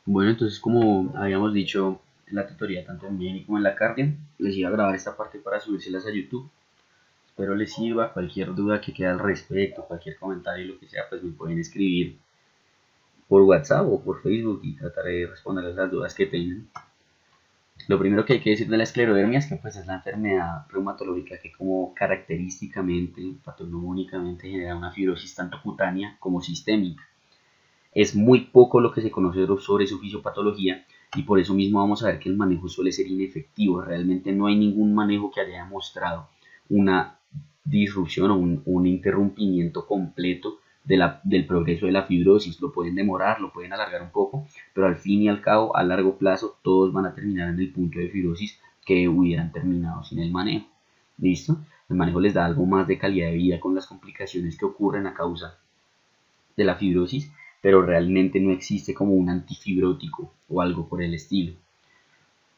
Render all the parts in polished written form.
Bueno, entonces como habíamos dicho en la tutoría, tanto en Bien y como en la Cardia, les iba a grabar esta parte para subírselas a YouTube. Espero les sirva. Cualquier duda que quede al respecto, cualquier comentario, lo que sea, pues me pueden escribir por WhatsApp o por Facebook y trataré de responderles las dudas que tengan. Lo primero que hay que decir de la esclerodermia es que pues es la enfermedad reumatológica que como característicamente, patognomónicamente genera una fibrosis tanto cutánea como sistémica. Es muy poco lo que se conoce sobre su fisiopatología y por eso mismo vamos a ver que el manejo suele ser inefectivo. Realmente no hay ningún manejo que haya demostrado una disrupción o un interrumpimiento completo del progreso de la fibrosis. Lo pueden demorar, lo pueden alargar un poco, pero al fin y al cabo, a largo plazo, todos van a terminar en el punto de fibrosis que hubieran terminado sin el manejo. ¿Listo? El manejo les da algo más de calidad de vida con las complicaciones que ocurren a causa de la fibrosis, pero realmente no existe como un antifibrótico o algo por el estilo.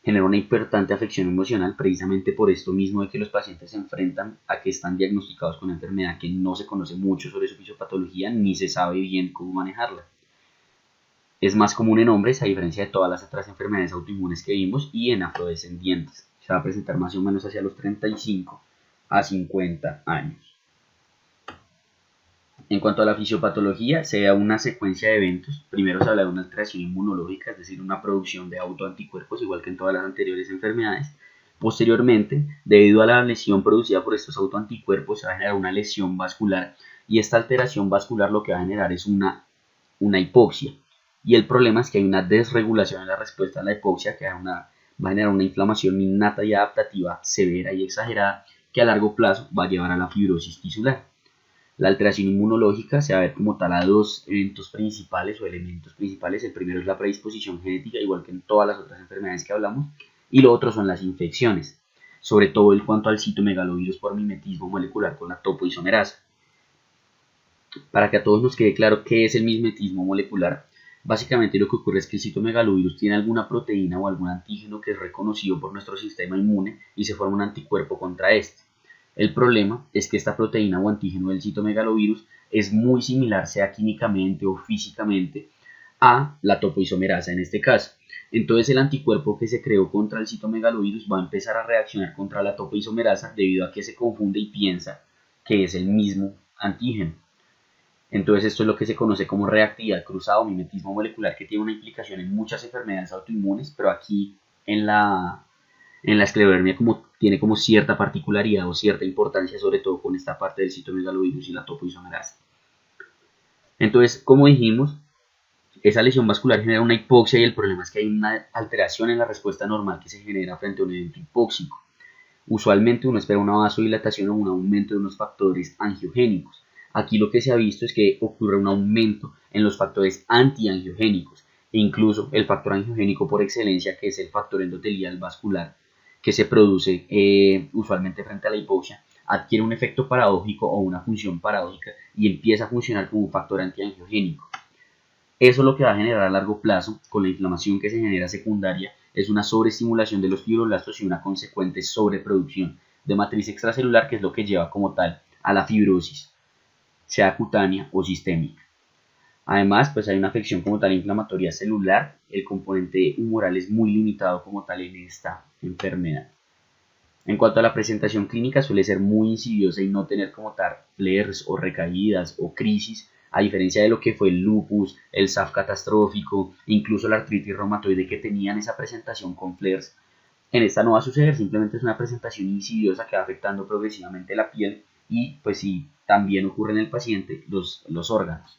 Genera una importante afección emocional precisamente por esto mismo de que los pacientes se enfrentan a que están diagnosticados con una enfermedad que no se conoce mucho sobre su fisiopatología ni se sabe bien cómo manejarla. Es más común en hombres a diferencia de todas las otras enfermedades autoinmunes que vimos y en afrodescendientes. Se va a presentar más o menos hacia los 35 a 50 años. En cuanto a la fisiopatología, se da una secuencia de eventos. Primero se habla de una alteración inmunológica, es decir, una producción de autoanticuerpos, igual que en todas las anteriores enfermedades. Posteriormente, debido a la lesión producida por estos autoanticuerpos, se va a generar una lesión vascular y esta alteración vascular lo que va a generar es una hipoxia. Y el problema es que hay una desregulación en la respuesta a la hipoxia que va a generar una inflamación innata y adaptativa severa y exagerada que a largo plazo va a llevar a la fibrosis tisular. La alteración inmunológica se va a ver como tal a dos eventos principales o elementos principales. El primero es la predisposición genética, igual que en todas las otras enfermedades que hablamos, y lo otro son las infecciones, sobre todo en cuanto al citomegalovirus por mimetismo molecular con la topoisomerasa. Para que a todos nos quede claro qué es el mimetismo molecular, básicamente lo que ocurre es que el citomegalovirus tiene alguna proteína o algún antígeno que es reconocido por nuestro sistema inmune y se forma un anticuerpo contra este. El problema es que esta proteína o antígeno del citomegalovirus es muy similar, sea químicamente o físicamente, a la topoisomerasa en este caso. Entonces el anticuerpo que se creó contra el citomegalovirus va a empezar a reaccionar contra la topoisomerasa debido a que se confunde y piensa que es el mismo antígeno. Entonces esto es lo que se conoce como reactividad cruzada o mimetismo molecular, que tiene una implicación en muchas enfermedades autoinmunes, pero aquí en la esclerodermia tiene como cierta particularidad o cierta importancia, sobre todo con esta parte del citomegalovirus y la topoisomerasa. Entonces, como dijimos, esa lesión vascular genera una hipoxia y el problema es que hay una alteración en la respuesta normal que se genera frente a un evento hipóxico. Usualmente uno espera una vasodilatación o un aumento de unos factores angiogénicos. Aquí lo que se ha visto es que ocurre un aumento en los factores antiangiogénicos e incluso el factor angiogénico por excelencia, que es el factor endotelial vascular que se produce usualmente frente a la hipoxia, adquiere un efecto paradójico o una función paradójica y empieza a funcionar como un factor antiangiogénico. Eso lo que va a generar a largo plazo, con la inflamación que se genera secundaria, es una sobreestimulación de los fibroblastos y una consecuente sobreproducción de matriz extracelular, que es lo que lleva como tal a la fibrosis, sea cutánea o sistémica. Además, pues hay una afección como tal inflamatoria celular. El componente humoral es muy limitado como tal en esta enfermedad. En cuanto a la presentación clínica, suele ser muy insidiosa y no tener como tal flares o recaídas o crisis, a diferencia de lo que fue el lupus, el SAF catastrófico, incluso la artritis reumatoide, que tenían esa presentación con flares. En esta no va a suceder, simplemente es una presentación insidiosa que va afectando progresivamente la piel y pues sí, también ocurre en el paciente los órganos.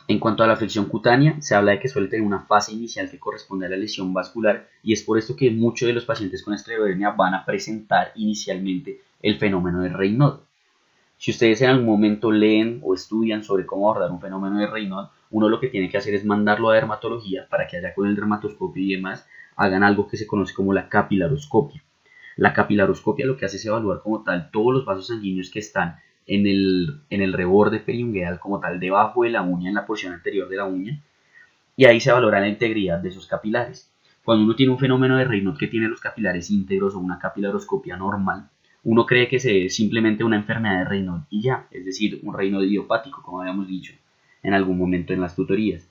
En cuanto a la afección cutánea, se habla de que suele tener una fase inicial que corresponde a la lesión vascular y es por esto que muchos de los pacientes con esclerodermia van a presentar inicialmente el fenómeno de Raynaud. Si ustedes en algún momento leen o estudian sobre cómo abordar un fenómeno de Raynaud, uno lo que tiene que hacer es mandarlo a dermatología para que allá con el dermatoscopio y demás hagan algo que se conoce como la capilaroscopia. La capilaroscopia lo que hace es evaluar como tal todos los vasos sanguíneos que están en el reborde periungueal como tal, debajo de la uña, en la porción anterior de la uña, y ahí se valora la integridad de esos capilares. Cuando uno tiene un fenómeno de Raynaud que tiene los capilares íntegros o una capilaroscopia normal, uno cree que es simplemente una enfermedad de Raynaud y ya, es decir, un Raynaud idiopático, como habíamos dicho en algún momento en las tutorías.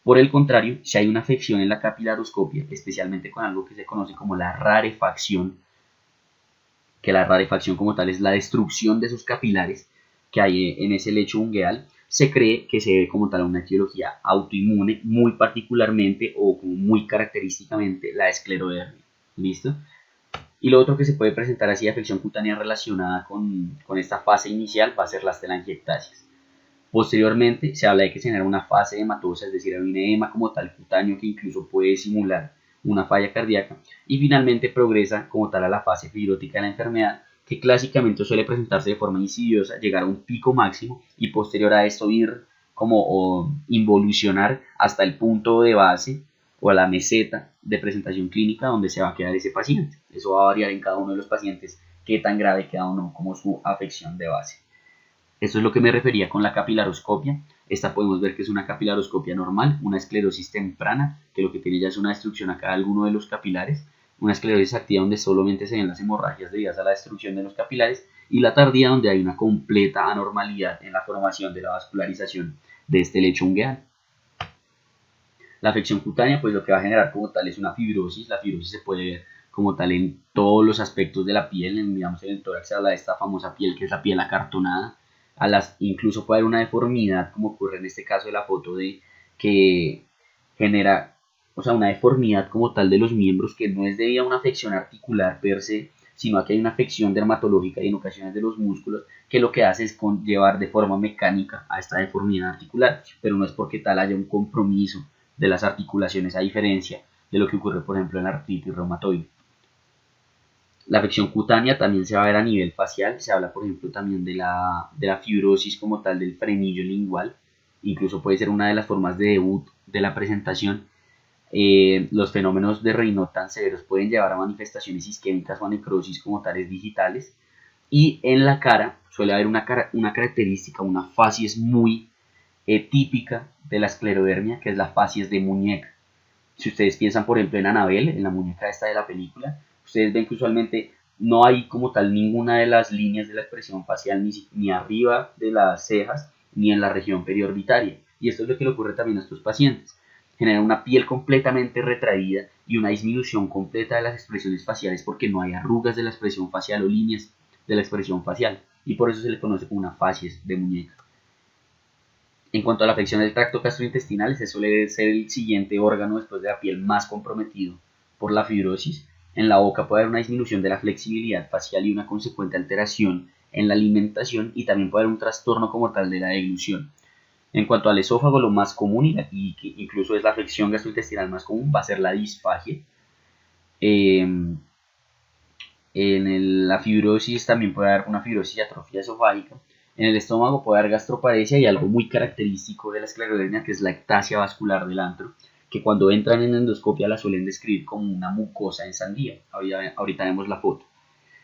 Por el contrario, si hay una afección en la capilaroscopia, especialmente con algo que se conoce como la rarefacción, que la rarefacción como tal es la destrucción de esos capilares que hay en ese lecho ungueal, se cree que se debe como tal a una etiología autoinmune, muy particularmente o como muy característicamente la esclerodermia. ¿Listo? Y lo otro que se puede presentar así de afección cutánea relacionada con esta fase inicial va a ser las telangiectasias. Posteriormente se habla de que se genera una fase hematosa, es decir, hay un edema como tal cutáneo que incluso puede simular una falla cardíaca, y finalmente progresa como tal a la fase fibrótica de la enfermedad, que clásicamente suele presentarse de forma insidiosa, llegar a un pico máximo y posterior a esto ir como involucionar hasta el punto de base o a la meseta de presentación clínica donde se va a quedar ese paciente. Eso va a variar en cada uno de los pacientes qué tan grave queda o no como su afección de base. Eso es lo que me refería con la capilaroscopia. Esta podemos ver que es una capilaroscopia normal, una esclerosis temprana, que lo que tiene ya es una destrucción a cada alguno de los capilares, una esclerosis activa donde solamente se ven las hemorragias debidas a la destrucción de los capilares, y la tardía donde hay una completa anormalidad en la formación de la vascularización de este lecho ungueal. La afección cutánea, pues lo que va a generar como tal es una fibrosis. La fibrosis se puede ver como tal en todos los aspectos de la piel. Digamos, en el tórax se habla de esta famosa piel que es la piel acartonada. Incluso puede haber una deformidad, como ocurre en este caso de la foto, de que genera, o sea, una deformidad como tal de los miembros que no es debido a una afección articular per se, sino a que hay una afección dermatológica y en ocasiones de los músculos que lo que hace es llevar de forma mecánica a esta deformidad articular, pero no es porque tal haya un compromiso de las articulaciones, a diferencia de lo que ocurre, por ejemplo, en la artritis reumatoide. La afección cutánea también se va a ver a nivel facial. Se habla, por ejemplo, también de la fibrosis como tal del frenillo lingual. Incluso puede ser una de las formas de debut de la presentación. Los fenómenos de Raynaud tan severos pueden llevar a manifestaciones isquémicas o a necrosis como tales digitales. Y en la cara suele haber una característica, una facies muy típica de la esclerodermia, que es la facies de muñeca. Si ustedes piensan, por ejemplo, en Annabelle, en la muñeca esta de la película, ustedes ven que usualmente no hay como tal ninguna de las líneas de la expresión facial ni arriba de las cejas ni en la región periorbitaria. Y esto es lo que le ocurre también a estos pacientes. Genera una piel completamente retraída y una disminución completa de las expresiones faciales porque no hay arrugas de la expresión facial o líneas de la expresión facial. Y por eso se le conoce como una facies de muñeca. En cuanto a la afección del tracto gastrointestinal, ese suele ser el siguiente órgano después de la piel más comprometido por la fibrosis. En la boca puede haber una disminución de la flexibilidad facial y una consecuente alteración en la alimentación, y también puede haber un trastorno como tal de la deglución. En cuanto al esófago, lo más común y que incluso es la afección gastrointestinal más común va a ser la disfagia. La fibrosis también puede haber una fibrosis y atrofia esofágica. En el estómago puede haber gastroparesia y algo muy característico de la esclerodermia, que es la ectasia vascular del antro, que cuando entran en endoscopia la suelen describir como una mucosa en sandía. Ahorita vemos la foto.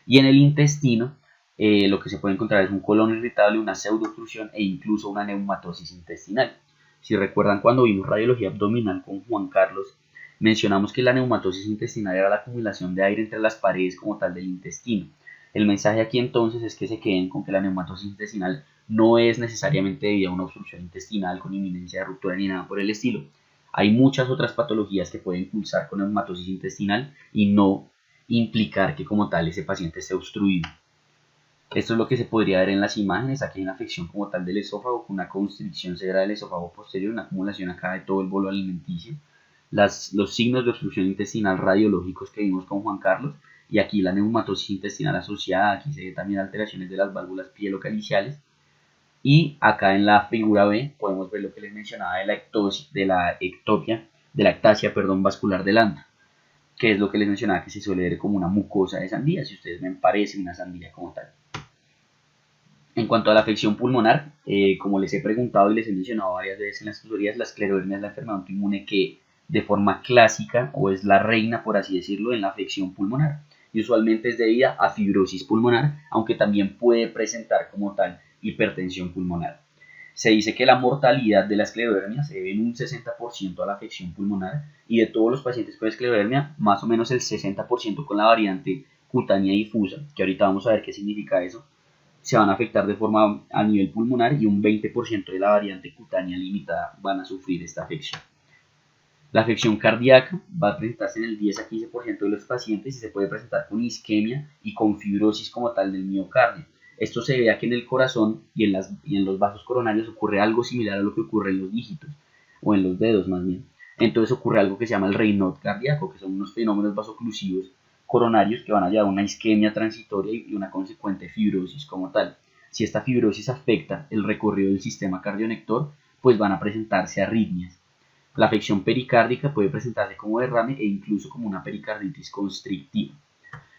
Y en el intestino, lo que se puede encontrar es un colon irritable, una pseudoobstrucción e incluso una neumatosis intestinal. Si recuerdan, cuando vimos radiología abdominal con Juan Carlos, mencionamos que la neumatosis intestinal era la acumulación de aire entre las paredes como tal del intestino. El mensaje aquí entonces es que se queden con que la neumatosis intestinal no es necesariamente debido a una obstrucción intestinal con inminencia de ruptura ni nada por el estilo. Hay muchas otras patologías que pueden cursar con neumatosis intestinal y no implicar que como tal ese paciente esté obstruido. Esto es lo que se podría ver en las imágenes. Aquí hay una afección como tal del esófago con una constricción severa del esófago posterior, una acumulación acá de todo el bolo alimenticio. Los signos de obstrucción intestinal radiológicos que vimos con Juan Carlos, y aquí la neumatosis intestinal asociada. Aquí se ve también alteraciones de las válvulas pielocaliciales, y acá en la figura B podemos ver lo que les mencionaba de la ectasia vascular del antro, que es lo que les mencionaba que se suele ver como una mucosa de sandía. Si ustedes ven, parece una sandía como tal. En cuanto a la afección pulmonar, como les he preguntado y les he mencionado varias veces en las tutorías, la esclerodermia es la enfermedad autoinmune que de forma clásica, o es la reina por así decirlo, en la afección pulmonar, y usualmente es debida a fibrosis pulmonar, aunque también puede presentar como tal hipertensión pulmonar. Se dice que la mortalidad de la esclerodermia se debe en un 60% a la afección pulmonar, y de todos los pacientes con esclerodermia, más o menos el 60% con la variante cutánea difusa, que ahorita vamos a ver qué significa eso, se van a afectar de forma a nivel pulmonar, y un 20% de la variante cutánea limitada van a sufrir esta afección. La afección cardíaca va a presentarse en el 10 a 15% de los pacientes y se puede presentar con isquemia y con fibrosis como tal del miocardio. Esto se ve a que en el corazón y en los vasos coronarios ocurre algo similar a lo que ocurre en los dígitos, o en los dedos más bien. Entonces ocurre algo que se llama el Raynaud cardíaco, que son unos fenómenos vasoclusivos coronarios que van a llevar a una isquemia transitoria y una consecuente fibrosis como tal. Si esta fibrosis afecta el recorrido del sistema cardionector, pues van a presentarse arritmias. La afección pericárdica puede presentarse como derrame e incluso como una pericarditis constrictiva.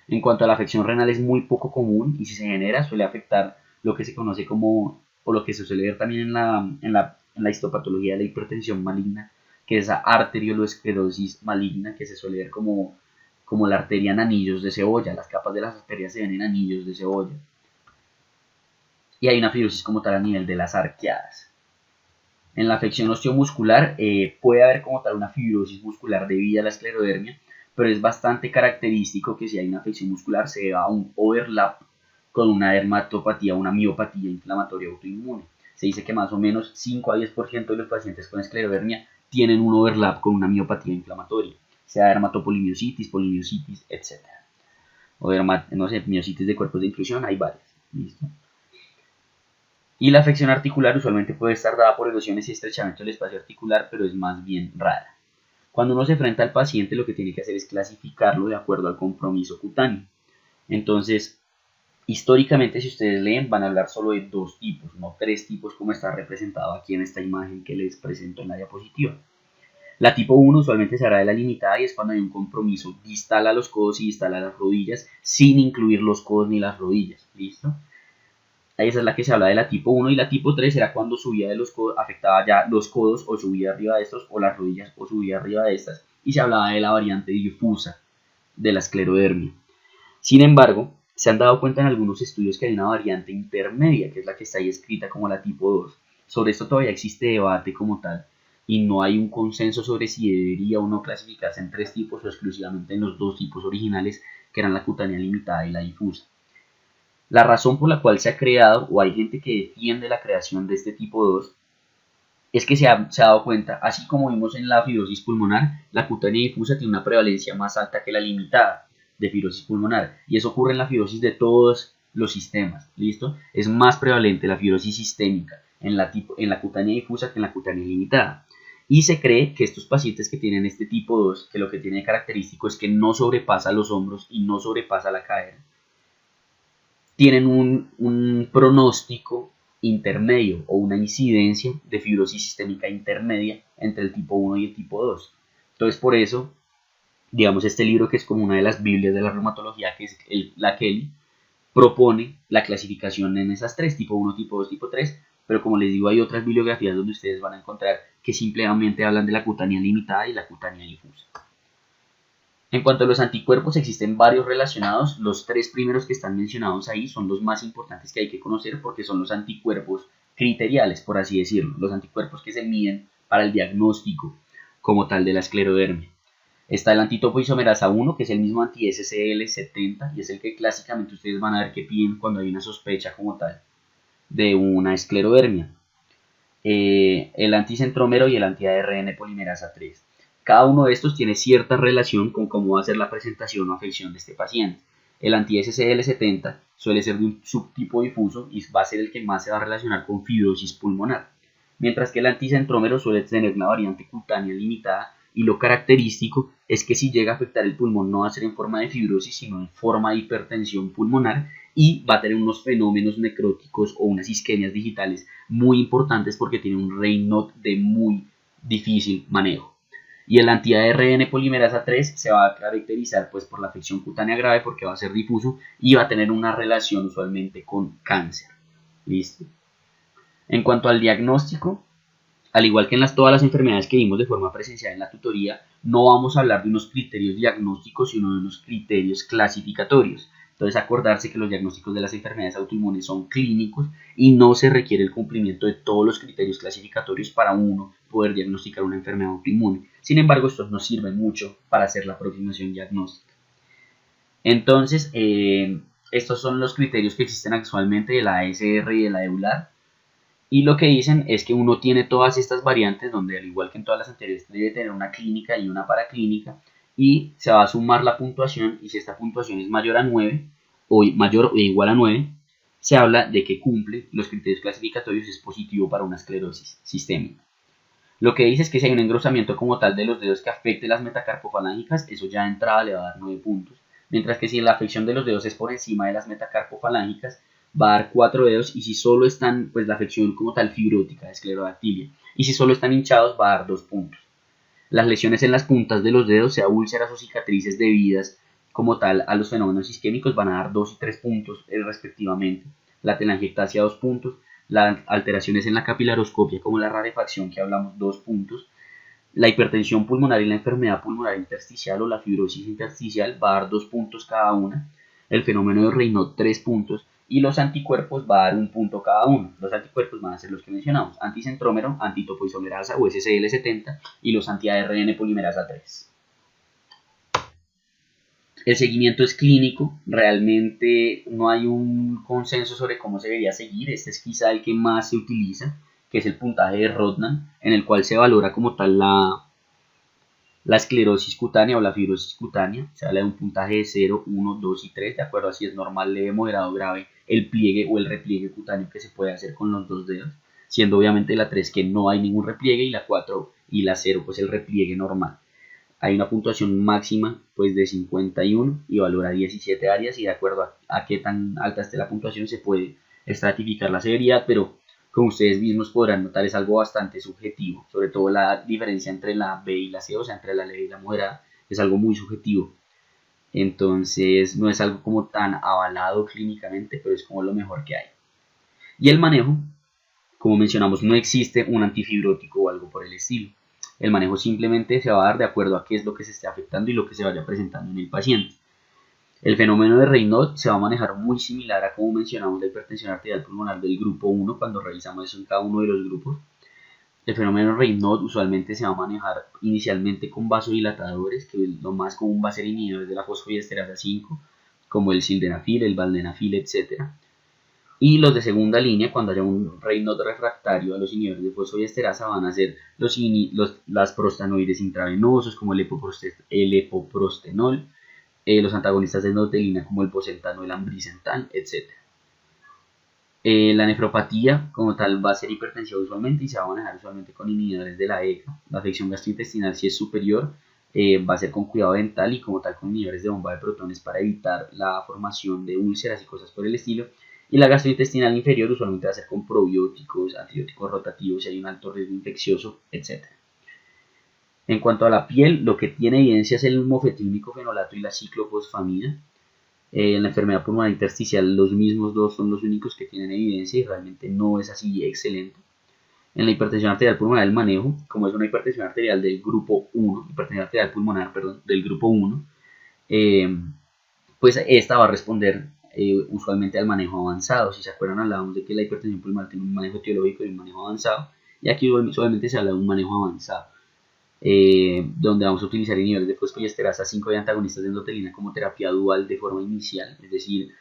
En cuanto a la afección renal es muy poco común y si se genera suele afectar lo que se conoce como, o lo que se suele ver también en la histopatología de la hipertensión maligna, que es esa arteriolosclerosis maligna que se suele ver como la arteria en anillos de cebolla, las capas de las arterias se ven en anillos de cebolla. Y hay una fibrosis como tal a nivel de las arqueadas. En la afección osteomuscular puede haber como tal una fibrosis muscular debida a la esclerodermia, pero es bastante característico que si hay una afección muscular se vea un overlap con una dermatopatía, una miopatía inflamatoria autoinmune. Se dice que más o menos 5 a 10% de los pacientes con esclerodermia tienen un overlap con una miopatía inflamatoria, sea dermatopolimiositis, polimiositis, etc. O no sé, miositis de cuerpos de inclusión, hay varias. ¿Listo? Y la afección articular usualmente puede estar dada por erosiones y estrechamiento del espacio articular, pero es más bien rara. Cuando uno se enfrenta al paciente, lo que tiene que hacer es clasificarlo de acuerdo al compromiso cutáneo. Entonces, históricamente, si ustedes leen, van a hablar solo de 2 tipos, no 3 tipos como está representado aquí en esta imagen que les presento en la diapositiva. La tipo 1 usualmente se hará de la limitada y es cuando hay un compromiso distal a los codos y distal a las rodillas, sin incluir los codos ni las rodillas. ¿Listo? Esa es la que se habla de la tipo 1 y la tipo 3 era cuando subía de los codos, afectaba ya los codos o subía arriba de estos o las rodillas o subía arriba de estas y se hablaba de la variante difusa de la esclerodermia. Sin embargo, se han dado cuenta en algunos estudios que hay una variante intermedia que es la que está ahí escrita como la tipo 2. Sobre esto todavía existe debate como tal y no hay un consenso sobre si debería o no clasificarse en 3 tipos o exclusivamente en los 2 tipos originales que eran la cutánea limitada y la difusa. La razón por la cual se ha creado, o hay gente que defiende la creación de este tipo 2, es que se ha dado cuenta, así como vimos en la fibrosis pulmonar, la cutánea difusa tiene una prevalencia más alta que la limitada de fibrosis pulmonar. Y eso ocurre en la fibrosis de todos los sistemas, ¿listo? Es más prevalente la fibrosis sistémica en la cutánea difusa que en la cutánea limitada. Y se cree que estos pacientes que tienen este tipo 2, que lo que tiene de característico es que no sobrepasa los hombros y no sobrepasa la cadera, tienen un pronóstico intermedio o una incidencia de fibrosis sistémica intermedia entre el tipo 1 y el tipo 2. Entonces, por eso, digamos, este libro que es como una de las Biblias de la reumatología, que es la Kelly, propone la clasificación en esas 3, tipo 1, tipo 2, tipo 3, pero como les digo, hay otras bibliografías donde ustedes van a encontrar que simplemente hablan de la cutánea limitada y la cutánea difusa. En cuanto a los anticuerpos, existen varios relacionados. Los 3 primeros que están mencionados ahí son los más importantes que hay que conocer porque son los anticuerpos criteriales, por así decirlo, los anticuerpos que se miden para el diagnóstico como tal de la esclerodermia. Está el antitopoisomerasa 1, que es el mismo anti-SCL70 y es el que clásicamente ustedes van a ver que piden cuando hay una sospecha como tal de una esclerodermia. El anticentrómero y el anti-ARN polimerasa 3. Cada uno de estos tiene cierta relación con cómo va a ser la presentación o afección de este paciente. El anti-SCL70 suele ser de un subtipo difuso y va a ser el que más se va a relacionar con fibrosis pulmonar, mientras que el anticentrómero suele tener una variante cutánea limitada y lo característico es que si llega a afectar el pulmón no va a ser en forma de fibrosis sino en forma de hipertensión pulmonar y va a tener unos fenómenos necróticos o unas isquemias digitales muy importantes porque tiene un Raynaud de muy difícil manejo. Y el anti-ARN polimerasa 3 se va a caracterizar pues, por la afección cutánea grave porque va a ser difuso y va a tener una relación usualmente con cáncer. ¿Listo? En cuanto al diagnóstico, al igual que en todas las enfermedades que vimos de forma presencial en la tutoría, no vamos a hablar de unos criterios diagnósticos, sino de unos criterios clasificatorios. Entonces acordarse que los diagnósticos de las enfermedades autoinmunes son clínicos y no se requiere el cumplimiento de todos los criterios clasificatorios para uno poder diagnosticar una enfermedad autoinmune. Sin embargo, estos nos sirven mucho para hacer la aproximación diagnóstica. Entonces, estos son los criterios que existen actualmente de la ASR y de la EULAR. Y lo que dicen es que uno tiene todas estas variantes donde al igual que en todas las anteriores debe tener una clínica y una paraclínica y se va a sumar la puntuación y si esta puntuación es mayor a 9 o mayor o igual a 9 se habla de que cumple los criterios clasificatorios y es positivo para una esclerosis sistémica. Lo que dice es que si hay un engrosamiento como tal de los dedos que afecte las metacarpofalángicas, eso ya de entrada le va a dar 9 puntos. Mientras que si la afección de los dedos es por encima de las metacarpofalángicas, va a dar 4 dedos. Y si solo están, pues la afección como tal fibrótica de esclerodactilia. Y si solo están hinchados, va a dar 2 puntos. Las lesiones en las puntas de los dedos, sea úlceras o cicatrices debidas como tal a los fenómenos isquémicos, van a dar 2 y 3 puntos respectivamente. La telangiectasia 2 puntos. Las alteraciones en la capilaroscopia como la rarefacción que hablamos 2 puntos, la hipertensión pulmonar y la enfermedad pulmonar intersticial o la fibrosis intersticial va a dar 2 puntos cada una, el fenómeno de Raynaud 3 puntos y los anticuerpos va a dar 1 punto cada uno. Los anticuerpos van a ser los que mencionamos, anticentrómero, antitopoisomerasa o SCL70 y los anti-ARN polimerasa 3. El seguimiento es clínico, realmente no hay un consenso sobre cómo se debería seguir, este es quizá el que más se utiliza, que es el puntaje de Rodnan, en el cual se valora como tal la esclerosis cutánea o la fibrosis cutánea, se habla de un puntaje de 0, 1, 2 y 3, de acuerdo a si es normal, leve, moderado, grave, el pliegue o el repliegue cutáneo que se puede hacer con los dos dedos, siendo obviamente la 3 que no hay ningún repliegue y la 4 y la 0 pues el repliegue normal. Hay una puntuación máxima pues de 51 y valora 17 áreas y de acuerdo a qué tan alta esté la puntuación se puede estratificar la severidad, pero como ustedes mismos podrán notar es algo bastante subjetivo, sobre todo la diferencia entre la B y la C, o sea, entre la leve y la moderada, es algo muy subjetivo. Entonces no es algo como tan avalado clínicamente, pero es como lo mejor que hay. Y el manejo, como mencionamos, no existe un antifibrótico o algo por el estilo. El manejo simplemente se va a dar de acuerdo a qué es lo que se esté afectando y lo que se vaya presentando en el paciente. El fenómeno de Raynaud se va a manejar muy similar a como mencionamos la hipertensión arterial pulmonar del grupo 1 cuando realizamos eso en cada uno de los grupos. El fenómeno de Raynaud usualmente se va a manejar inicialmente con vasodilatadores, que lo más común va a ser inhibidores de la fosfodiesterasa 5, como el sildenafil, el valdenafil, etc. Y los de segunda línea, cuando haya un Raynaud refractario a los inhibidores de fosfodiesterasa, van a ser las prostanoides intravenosos, como el epoprostenol, los antagonistas de endotelina, como el bosentan o el ambrisentan, etc. La nefropatía, como tal, va a ser hipertensiva usualmente y se va a manejar usualmente con inhibidores de la ECA. La afección gastrointestinal, si es superior, va a ser con cuidado dental y como tal con inhibidores de bomba de protones para evitar la formación de úlceras y cosas por el estilo. Y la gastrointestinal inferior usualmente va a ser con probióticos, antibióticos rotativos si hay un alto riesgo infeccioso, etc. En cuanto a la piel, lo que tiene evidencia es el mofetilmicofenolato y la ciclofosfamida. En la enfermedad pulmonar intersticial los mismos dos son los únicos que tienen evidencia y realmente no es así excelente. En la hipertensión arterial pulmonar el manejo, como es una hipertensión arterial del grupo 1, hipertensión arterial pulmonar, perdón, del grupo 1, pues esta va a responder usualmente al manejo avanzado. Si se acuerdan, hablábamos de que la hipertensión pulmonar tiene un manejo etiológico y un manejo avanzado, y aquí usualmente se habla de un manejo avanzado, donde vamos a utilizar inhibidores de fosfodiesterasa 5 y antagonistas de endotelina como terapia dual de forma inicial, es decir,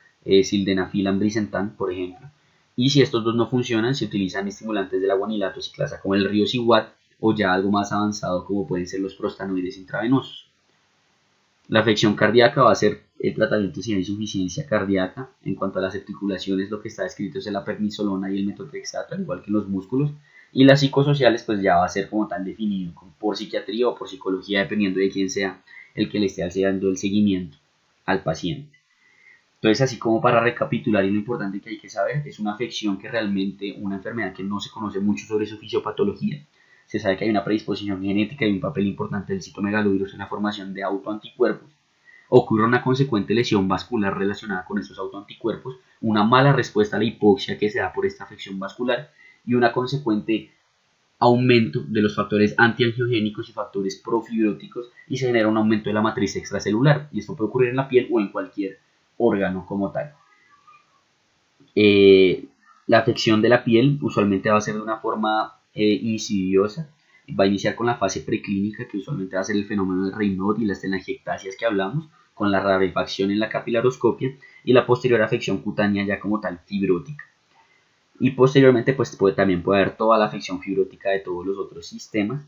sildenafil, ambrisentan, por ejemplo. Y si estos dos no funcionan, se utilizan estimulantes de la guanilato ciclasa como el riociguat o ya algo más avanzado como pueden ser los prostanoides intravenosos. La afección cardíaca va a ser el tratamiento si hay insuficiencia cardíaca. En cuanto a las articulaciones, lo que está descrito es la prednisolona y el metotrexato, al igual que en los músculos. Y las psicosociales, pues ya va a ser como tan definido por psiquiatría o por psicología, dependiendo de quién sea el que le esté dando el seguimiento al paciente. Entonces, así como para recapitular, y lo importante que hay que saber, es una afección que realmente, una enfermedad que no se conoce mucho sobre su fisiopatología. Se sabe que hay una predisposición genética y un papel importante del citomegalovirus en la formación de autoanticuerpos. Ocurre una consecuente lesión vascular relacionada con estos autoanticuerpos, una mala respuesta a la hipoxia que se da por esta afección vascular y una consecuente aumento de los factores antiangiogénicos y factores profibróticos y se genera un aumento de la matriz extracelular y esto puede ocurrir en la piel o en cualquier órgano como tal. La afección de la piel usualmente va a ser de una forma insidiosa, va a iniciar con la fase preclínica que usualmente va a ser el fenómeno de Raynaud y las telangiectasias que hablamos, con la rarefacción en la capilaroscopia y la posterior afección cutánea ya como tal fibrótica. Y posteriormente pues también puede haber toda la afección fibrótica de todos los otros sistemas.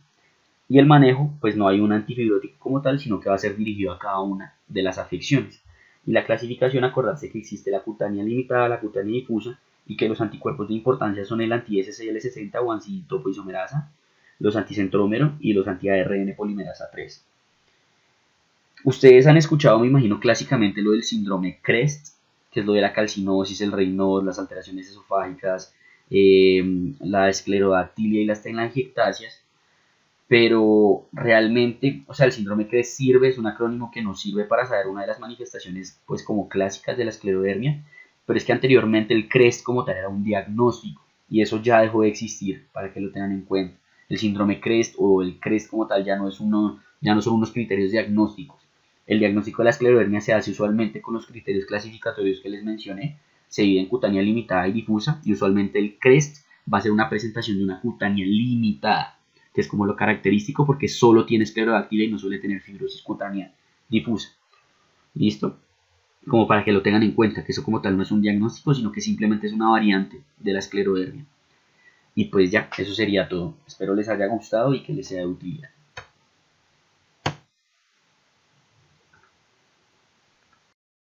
Y el manejo, pues no hay un antifibrótico como tal, sino que va a ser dirigido a cada una de las afecciones. Y la clasificación, acordarse que existe la cutánea limitada, la cutánea difusa, y que los anticuerpos de importancia son el anti-SCL60 o anti-topoisomerasa, los anticentrómero y los anti-ARN polimerasa 3. Ustedes han escuchado, me imagino, clásicamente lo del síndrome CREST, que es lo de la calcinosis, el Raynaud, las alteraciones esofágicas, la esclerodactilia y las telangiectasias, pero realmente, o sea, el síndrome CREST sirve, es un acrónimo que nos sirve para saber una de las manifestaciones, pues como clásicas de la esclerodermia, pero es que anteriormente el CREST como tal era un diagnóstico, y eso ya dejó de existir, para que lo tengan en cuenta. El síndrome CREST o el CREST como tal ya no son unos criterios diagnósticos. El diagnóstico de la esclerodermia se hace usualmente con los criterios clasificatorios que les mencioné, se divide en cutánea limitada y difusa, y usualmente el CREST va a ser una presentación de una cutánea limitada, que es como lo característico porque solo tiene esclerodáctila y no suele tener fibrosis cutánea difusa. ¿Listo? Como para que lo tengan en cuenta, que eso como tal no es un diagnóstico, sino que simplemente es una variante de la esclerodermia. Y pues ya, eso sería todo. Espero les haya gustado y que les sea de utilidad.